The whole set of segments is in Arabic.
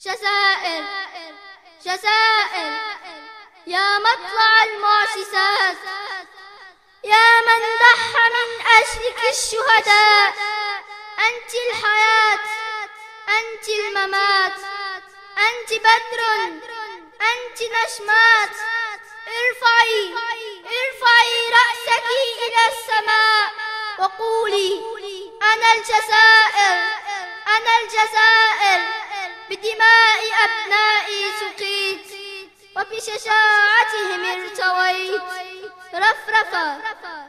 جزائر جزائر يا مطلع المعجزات، يا من ضحى من أجلك الشهداء، أنت الحياة، أنت الممات، أنت بدر، أنت نجمات. ارفعي رأسك إلى السماء وقولي أنا الجزائر، أنا الجزائر، بدماء أبنائي سقيت وبشجاعتهم ارتويت.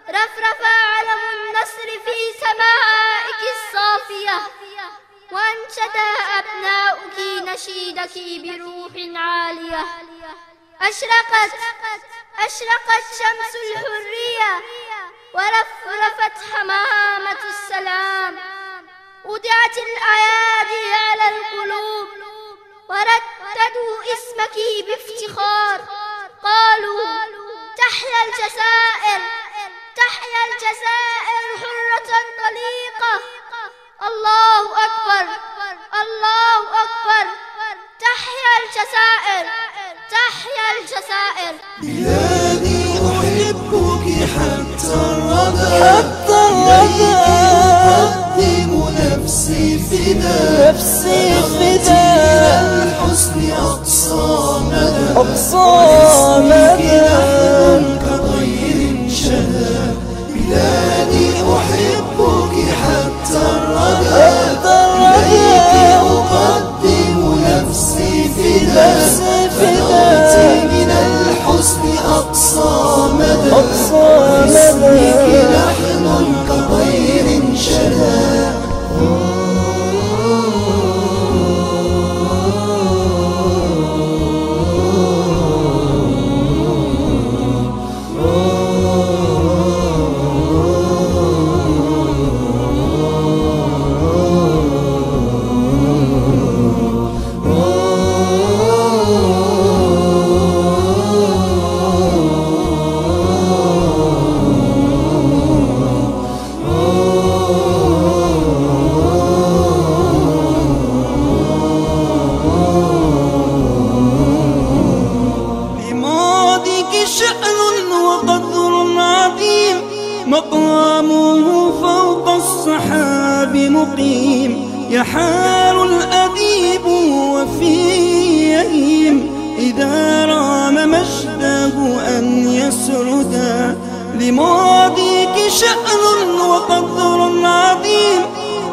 رفرف علم النصر في سمائك الصافية، وانشد أبناؤك نشيدك بروح عالية. أشرقت شمس الحرية ورفرفت حمامة السلام، وضعت الأيادي على القلوب ورددوا اسمك بافتخار، قالوا تحيا الجزائر، تحيا الجزائر حرة طليقة. الله أكبر، الله أكبر، تحيا الجزائر، تحيا الجزائر. بلادي أحبك حتى الردى، أقدم نفسي فداء، بلغت إلى الحسن أقصى مدى، واسمك لحن كطير شدا. بلادي أحبك حتى الردى، إليك أقدم نفسي فداء، بلغت من الحسن أقصى مدى، واسمك لحن كطير شدا. مقامه فوق السحاب مقيم، يحار الأديب وفي يهيم، إذا رام مجده أن يسردا. لماضيك شأن وقدر عظيم،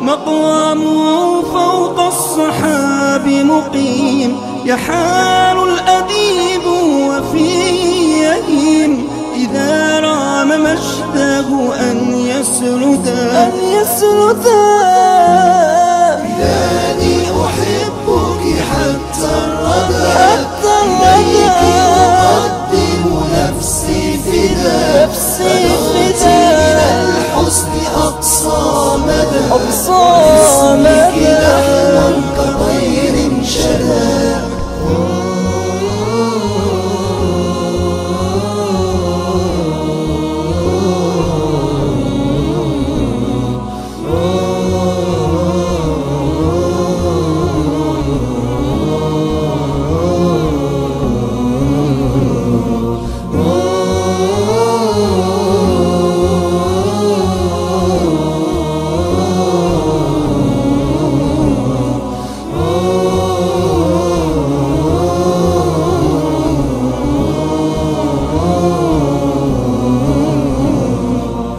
مقامه فوق السحاب مقيم، يحار الأديب وفي يهيم، إذا رام مجده أن يسردا. بلادي أحبك حتى الردى، إليك أقدم نفسي فداء، بلغت إلى الحسن أقصى مدى، واسمك لحن كطير شدا.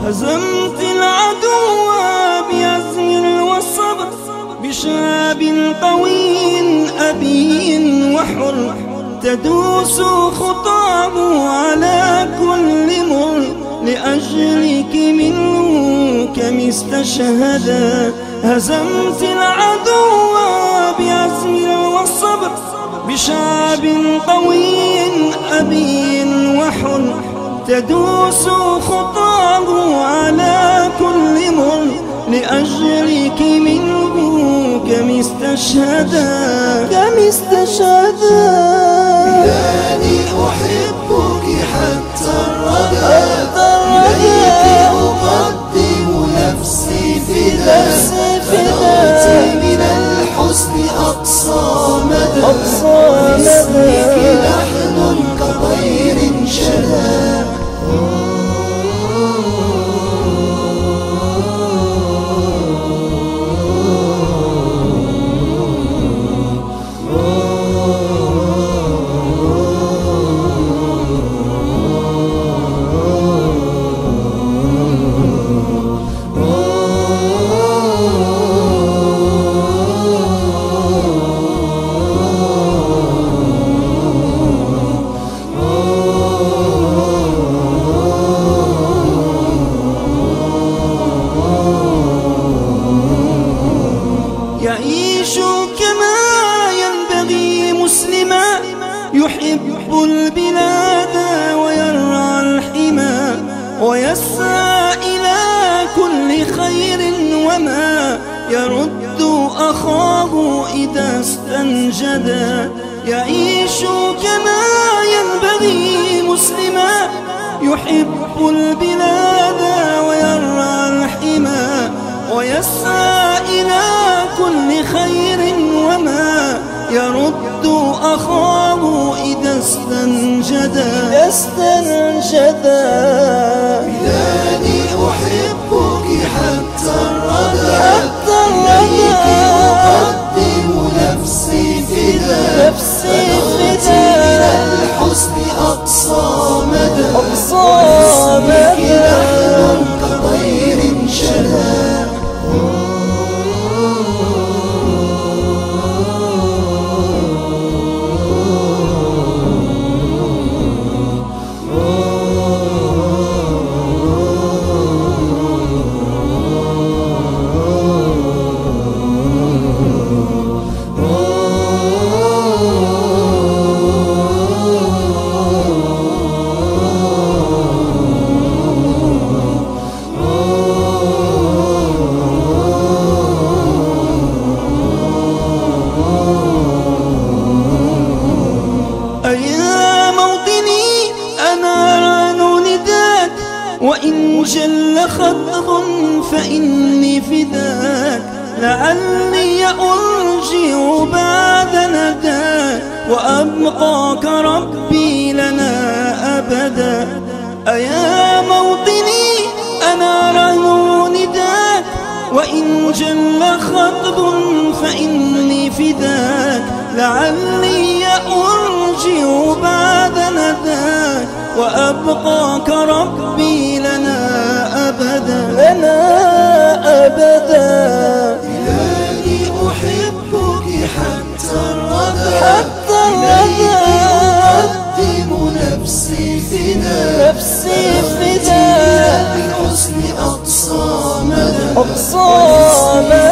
هزمت العدو بعزم والصبر، بشاب قوي أبي وحر، تدوس خطاه على كل مر، لأجلك منه كم استشهدا. هزمت العدو بعزم والصبر، بشاب قوي أبي وحر، تدوس خطاه على كل مر، لأجلك منه كم استشهدا. بلادي أحبك حتى الردى، إليك أقدم نفسي فداء، بلغت من الحسن أقصى مدى باسمك لحن كطير شدا. يعيش كما ينبغي مسلما، يحب البلاد ويرعى الحمى، ويسعى إلى كل خير وما يرد أخاه إذا استنجدا. يعيش كما ينبغي مسلما، يحب البلاد ويرعى الحمى، ويسعى إلى كل خير وما يرد أخاه إذا استنجدا. بلادي أحبك حتى الردى، إليك أقدم نفسي فداء، بلغت من الحسن أقصى مدى باسمك لحن كطير شدا. أيا موطني أنا ران نداك، وإن جل خطب فإني فداك، لعلي أرجع بعد نداك، وأبقاك ربي لنا أبدا. أيا موطني أنا ران نداك، وإن جل خطب فإني فداك، لعلي أرجع بعد نداك، وأبقاك ربي لنا أبدا. بلادي أحبك حتى الردى، إليك أقدم نفسي فداء، بلغت من الحسن أقصى مدى